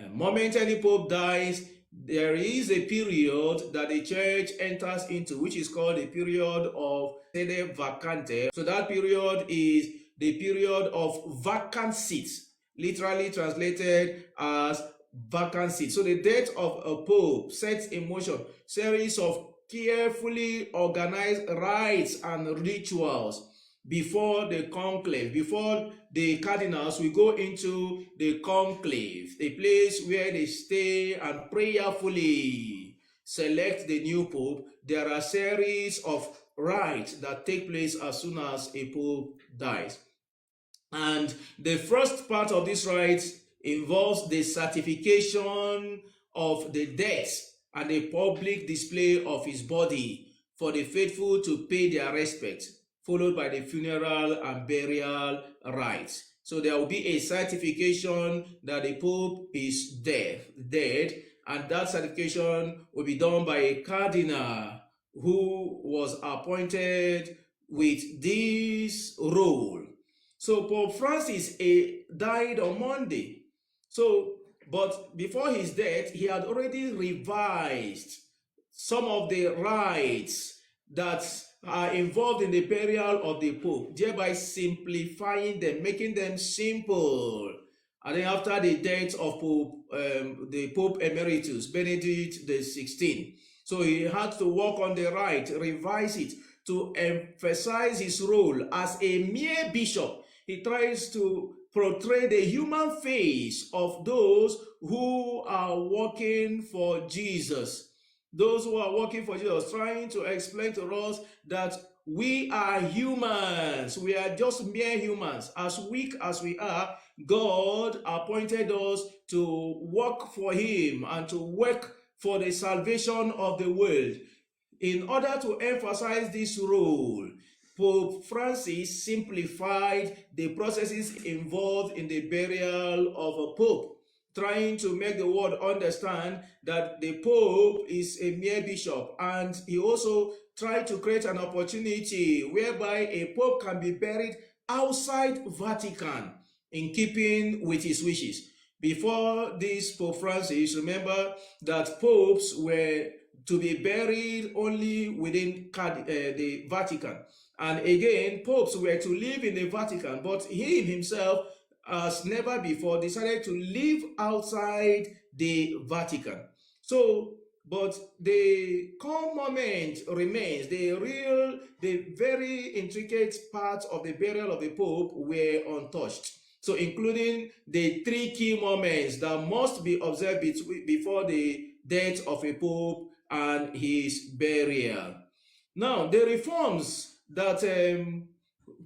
The moment any pope dies, there is a period that the church enters into, which is called the period of sede vacante. So that period is the period of vacant seats, literally translated as vacant seats. So the death of a pope sets in motion series of carefully organized rites and rituals before the conclave. Before the cardinals will go into the conclave, a place where they stay and prayerfully select the new pope. There are series of rites that take place as soon as a pope dies. And the first part of this rite involves the certification of the death and a public display of his body for the faithful to pay their respect, followed by the funeral and burial rites. So there will be a certification that the Pope is dead, and that certification will be done by a cardinal who was appointed with this role. So Pope Francis died on Monday. But before his death, he had already revised some of the rites that are involved in the burial of the Pope, thereby simplifying them, making them simple. And then after the death of the Pope Emeritus, Benedict XVI, so he had to work on the rite, revise it, to emphasize his role as a mere bishop. He tries to portray the human face of those who are working for Jesus. Those who are working for Jesus, trying to explain to us that we are humans. We are just mere humans. As weak as we are, God appointed us to work for him and to work for the salvation of the world. In order to emphasize this role, Pope Francis simplified the processes involved in the burial of a pope, trying to make the world understand that the Pope is a mere bishop. And he also tried to create an opportunity whereby a Pope can be buried outside Vatican in keeping with his wishes. Before this, Pope Francis, remember that popes were to be buried only within the Vatican. And again, popes were to live in the Vatican, but he himself, as never before, decided to live outside the Vatican. So, but the core moment remains. The very intricate parts of the burial of the Pope were untouched. So, including the three key moments that must be observed before the death of a Pope and his burial. Now, the reforms that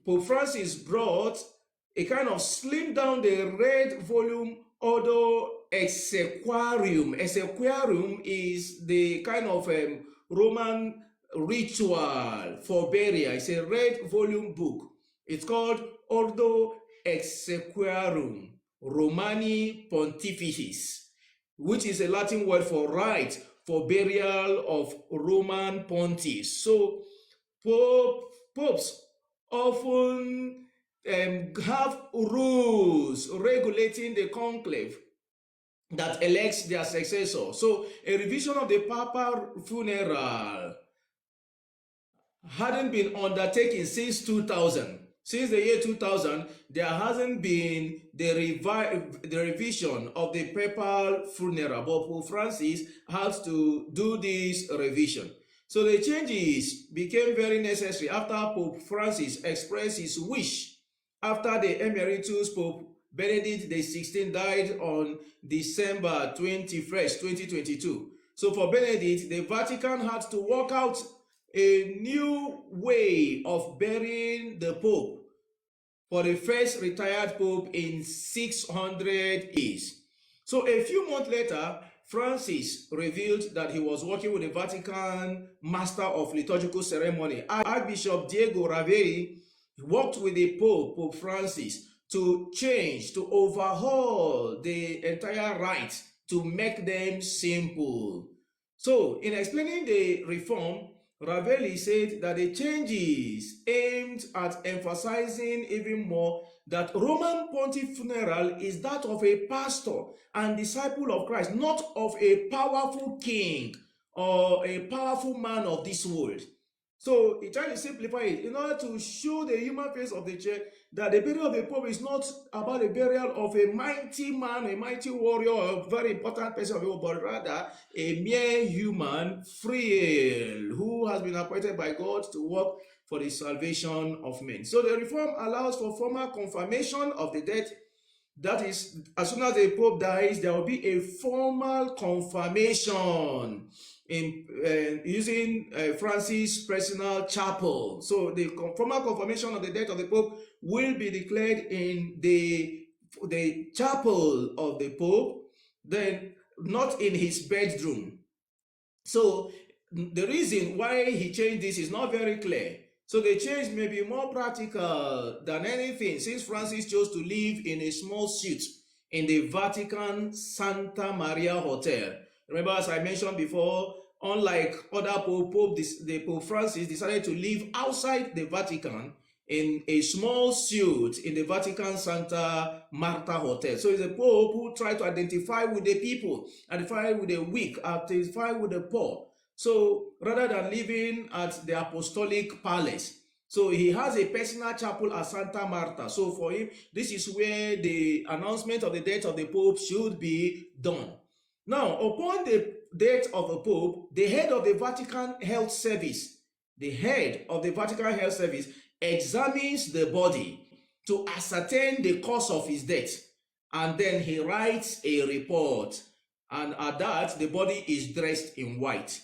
Pope Francis brought, a kind of slimmed down the red volume Ordo Exequiarum. Exequiarum is the kind of Roman ritual for burial. It's a red volume book. It's called Ordo Exequiarum Romani Pontificis, which is a Latin word for rite for burial of Roman pontiffs. So popes often have rules regulating the conclave that elects their successor. So a revision of the papal funeral hadn't been undertaken since 2000. Since the year 2000, there hasn't been the revision of the papal funeral, but Pope Francis has to do this revision. So the changes became very necessary after Pope Francis expressed his wish after the Emeritus Pope Benedict XVI died on December 21st, 2022. So for Benedict, the Vatican had to work out a new way of burying the Pope for the first retired Pope in 600 years. So a few months later, Francis revealed that he was working with the Vatican Master of Liturgical Ceremony. Archbishop Diego Raveri worked with the Pope Francis, to change, to overhaul the entire rites, to make them simple. So, in explaining the reform, Raveri said that the changes aimed at emphasizing even more that Roman pontiff funeral is that of a pastor and disciple of Christ, not of a powerful king or a powerful man of this world. So he tried to simplify it in order to show the human face of the church that the burial of the Pope is not about the burial of a mighty man, a mighty warrior, or a very important person of the world, but rather a mere human, frail, who has been appointed by God to work for the salvation of men. So the reform allows for formal confirmation of the death. That is, as soon as the Pope dies, there will be a formal confirmation in using Francis' personal chapel. So the formal confirmation of the death of the Pope will be declared in the chapel of the Pope, then not in his bedroom. So the reason why he changed this is not very clear. So the change may be more practical than anything, since Francis chose to live in a small suite in the Vatican Santa Maria Hotel. Remember, as I mentioned before, unlike other Pope Francis decided to live outside the Vatican in a small suite in the Vatican Santa Marta Hotel. So he's a Pope who tried to identify with the people, identify with the weak, identify with the poor. So rather than living at the Apostolic Palace, so he has a personal chapel at Santa Marta. So for him, this is where the announcement of the death of the Pope should be done. Now, upon the death of the Pope, the head of the Vatican Health Service, examines the body to ascertain the cause of his death, and then he writes a report, and at that, the body is dressed in white.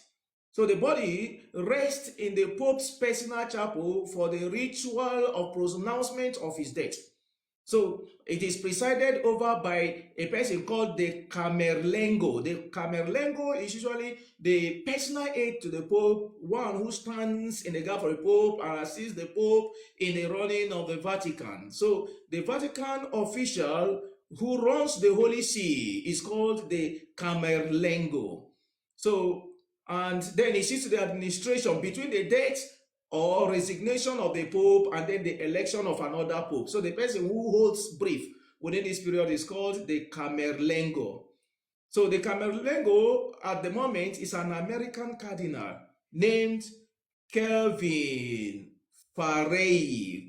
So the body rests in the Pope's personal chapel for the ritual of pronouncement of his death. So it is presided over by a person called the Camerlengo. The Camerlengo is usually the personal aide to the Pope, one who stands in the gap for the Pope and assists the Pope in the running of the Vatican. So the Vatican official who runs the Holy See is called the Camerlengo. So, and then he sees to the administration between the death or resignation of the Pope and then the election of another Pope. So the person who holds brief within this period is called the Camerlengo. So the Camerlengo at the moment is an American cardinal named Kelvin Farrell.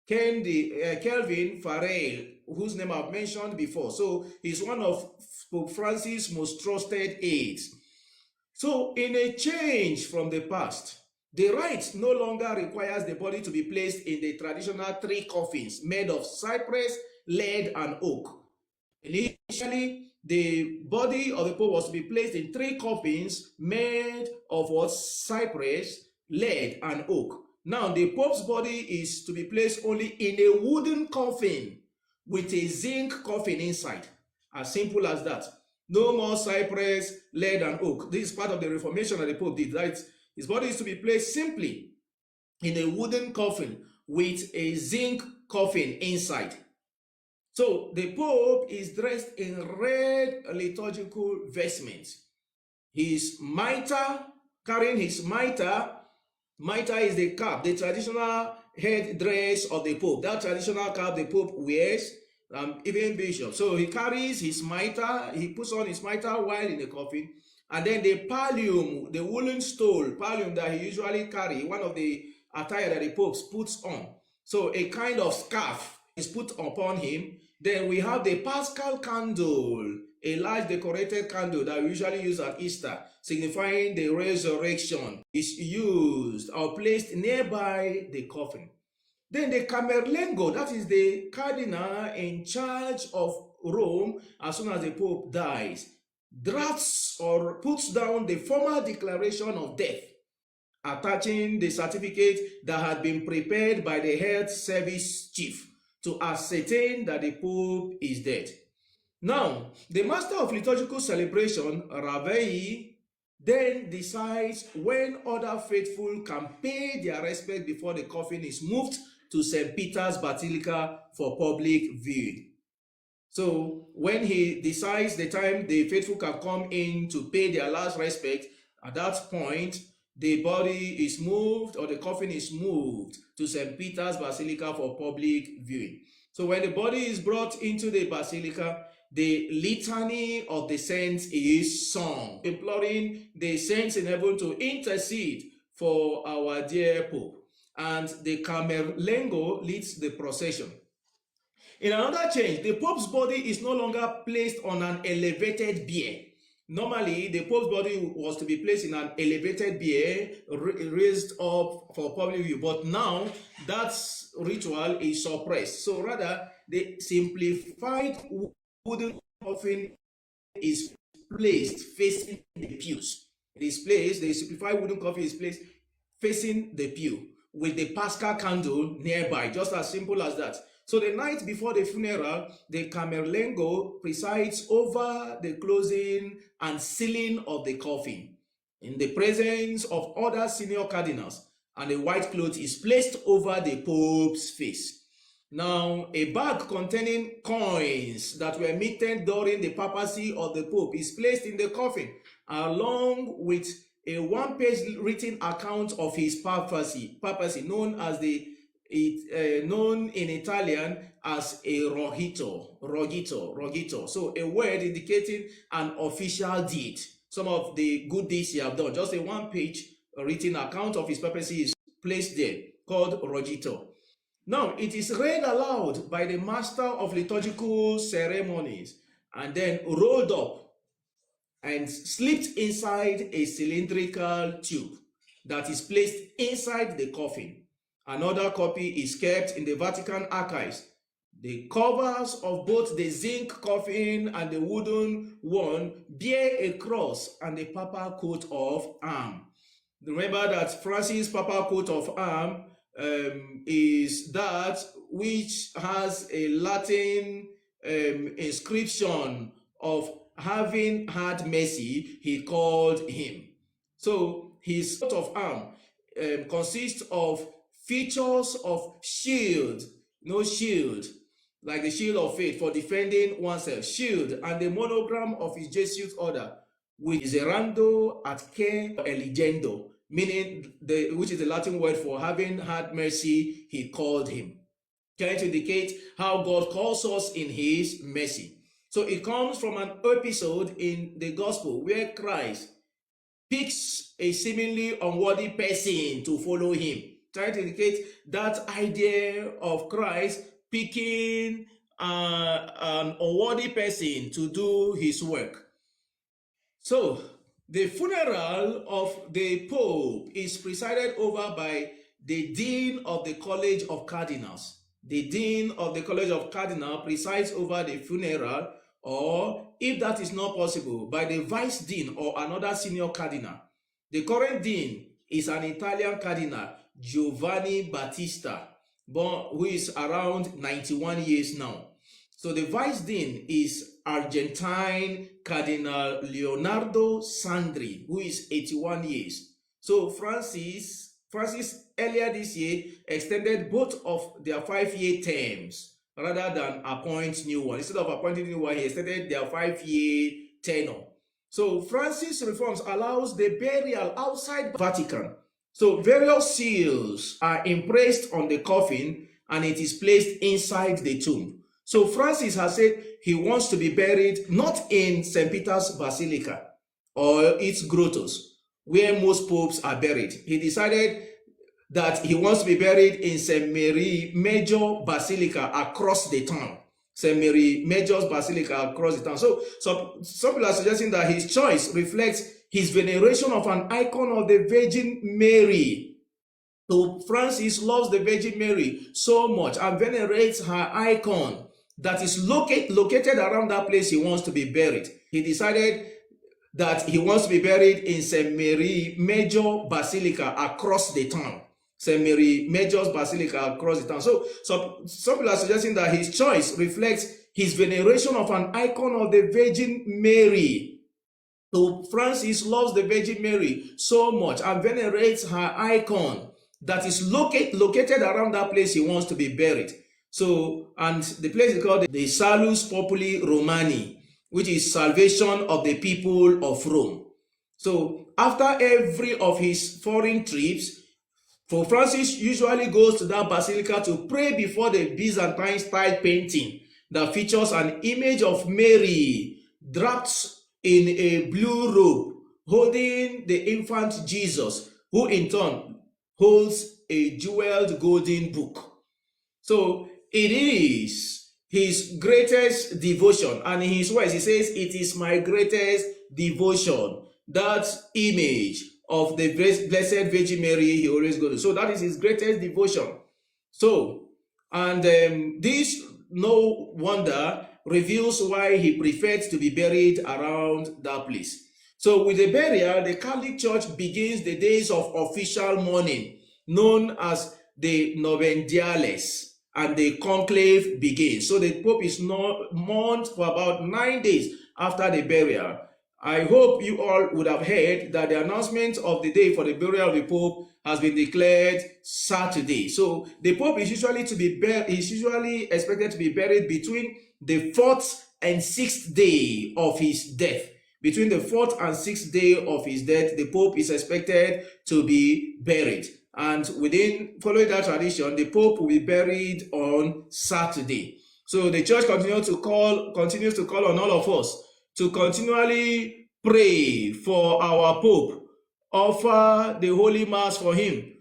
Kelvin Farrell, whose name I've mentioned before. So he's one of Pope Francis' most trusted aides. So in a change from the past, the rite no longer requires the body to be placed in the traditional 3 coffins made of cypress, lead, and oak. Initially, the body of the Pope was to be placed in 3 coffins made of what? Cypress, lead, and oak. Now, the Pope's body is to be placed only in a wooden coffin with a zinc coffin inside. As simple as that. No more cypress, lead, and oak. This is part of the reformation that the Pope did, right? His body is to be placed simply in a wooden coffin with a zinc coffin inside. So the Pope is dressed in red liturgical vestments. His mitre, carrying his mitre is the cap, the traditional head dress of the Pope. That traditional cap the Pope wears, even bishop. So he carries his mitre, he puts on his mitre while in the coffin. And then the pallium, the woolen stole, pallium that he usually carry, one of the attire that the Pope puts on. So a kind of scarf is put upon him. Then we have the Paschal candle, a large decorated candle that we usually use at Easter, signifying the resurrection, is used or placed nearby the coffin. Then the Camerlengo, that is the cardinal in charge of Rome as soon as the Pope dies, drafts or puts down the formal declaration of death, attaching the certificate that had been prepared by the health service chief to ascertain that the Pope is dead. Now, the master of liturgical celebration, Ravelli, then decides when other faithful can pay their respect before the coffin is moved to St. Peter's Basilica for public viewing. So when he decides the time the faithful can come in to pay their last respect, at that point, the body is moved or the coffin is moved to St. Peter's Basilica for public viewing. So So when the body is brought into the basilica, the litany of the saints is sung, imploring the saints in heaven to intercede for our dear Pope. And the Camerlengo leads the procession. In another change, the Pope's body is no longer placed on an elevated bier. Normally, the Pope's body was to be placed in an elevated bier, raised up for public view, but now that ritual is suppressed. So rather, the simplified wooden coffin is placed facing the pews. It is placed, the simplified wooden coffin is placed facing the pew with the Paschal candle nearby, just as simple as that. So the night before the funeral, the Camerlengo presides over the closing and sealing of the coffin in the presence of other senior cardinals, and a white cloth is placed over the Pope's face. Now, a bag containing coins that were minted during the papacy of the Pope is placed in the coffin, along with a one-page written account of his papacy known in Italian as a rogito. So a word indicating an official deed. Some of the good deeds he have done. Just a one-page written account of his papacy is placed there, called rogito. Now, it is read aloud by the master of liturgical ceremonies and then rolled up and slipped inside a cylindrical tube that is placed inside the coffin. Another copy is kept in the Vatican archives. The covers of both the zinc coffin and the wooden one bear a cross and a papal coat of arms. Remember that Francis' papal coat of arms is that which has a Latin inscription of having had mercy, he called him. So his coat of arms consists of features of shield, shield, like the shield of faith for defending oneself, shield, and the monogram of his Jesuit order, with miserando atque eligendo, meaning which is the Latin word for having had mercy, he called him, trying to indicate how God calls us in his mercy. So it comes from an episode in the gospel where Christ picks a seemingly unworthy person to follow him, trying to indicate that idea of Christ picking an unworthy person to do his work. So the funeral of the Pope is presided over by the Dean of the College of Cardinals. The Dean of the College of Cardinals presides over the funeral, or if that is not possible, by the Vice Dean or another senior cardinal. The current Dean is an Italian cardinal, Giovanni Battista, who is around 91 years now. So the Vice Dean is Argentine Cardinal Leonardo Sandri, who is 81 years. So Francis earlier this year extended both of their 5-year terms rather than appoint new one. Instead of appointing new one, he extended their 5-year tenure. So Francis' reforms allows the burial outside Vatican. So various seals are impressed on the coffin and it is placed inside the tomb. So Francis has said he wants to be buried not in St. Peter's Basilica or its grottos, where most popes are buried. He decided that he wants to be buried in St. Mary Major Basilica across the town. St. Mary Major's Basilica across the town. So some people are suggesting that his choice reflects his veneration of an icon of the Virgin Mary. So Francis loves the Virgin Mary so much and venerates her icon that is located around that place he wants to be buried. He decided that he wants to be buried in St. Mary Major Basilica across the town. St. Mary Major's Basilica across the town. So some people are suggesting that his choice reflects his veneration of an icon of the Virgin Mary. So Francis loves the Virgin Mary so much and venerates her icon that is located around that place he wants to be buried. So, and the place is called the Salus Populi Romani, which is salvation of the people of Rome. So after every of his foreign trips, Pope Francis usually goes to that basilica to pray before the Byzantine style painting that features an image of Mary draped in a blue robe holding the infant Jesus, who in turn holds a jeweled golden book. So it is his greatest devotion, and in his words he says, "It is my greatest devotion." That image of the Blessed Virgin Mary he always goes to. So that is his greatest devotion. So, and this, no wonder, reveals why he preferred to be buried around that place. So with the burial, the Catholic Church begins the days of official mourning, known as the Novendiales, and the conclave begins. So the Pope is mourned for about 9 days after the burial. I hope you all would have heard that the announcement of the day for the burial of the Pope has been declared Saturday. So the Pope is usually expected to be buried between the 4th and 6th day of his death. Between the 4th and 6th day of his death, the Pope is expected to be buried. And following that tradition, the Pope will be buried on Saturday. So the Church continues to call on all of us to continually pray for our Pope, offer the Holy Mass for him,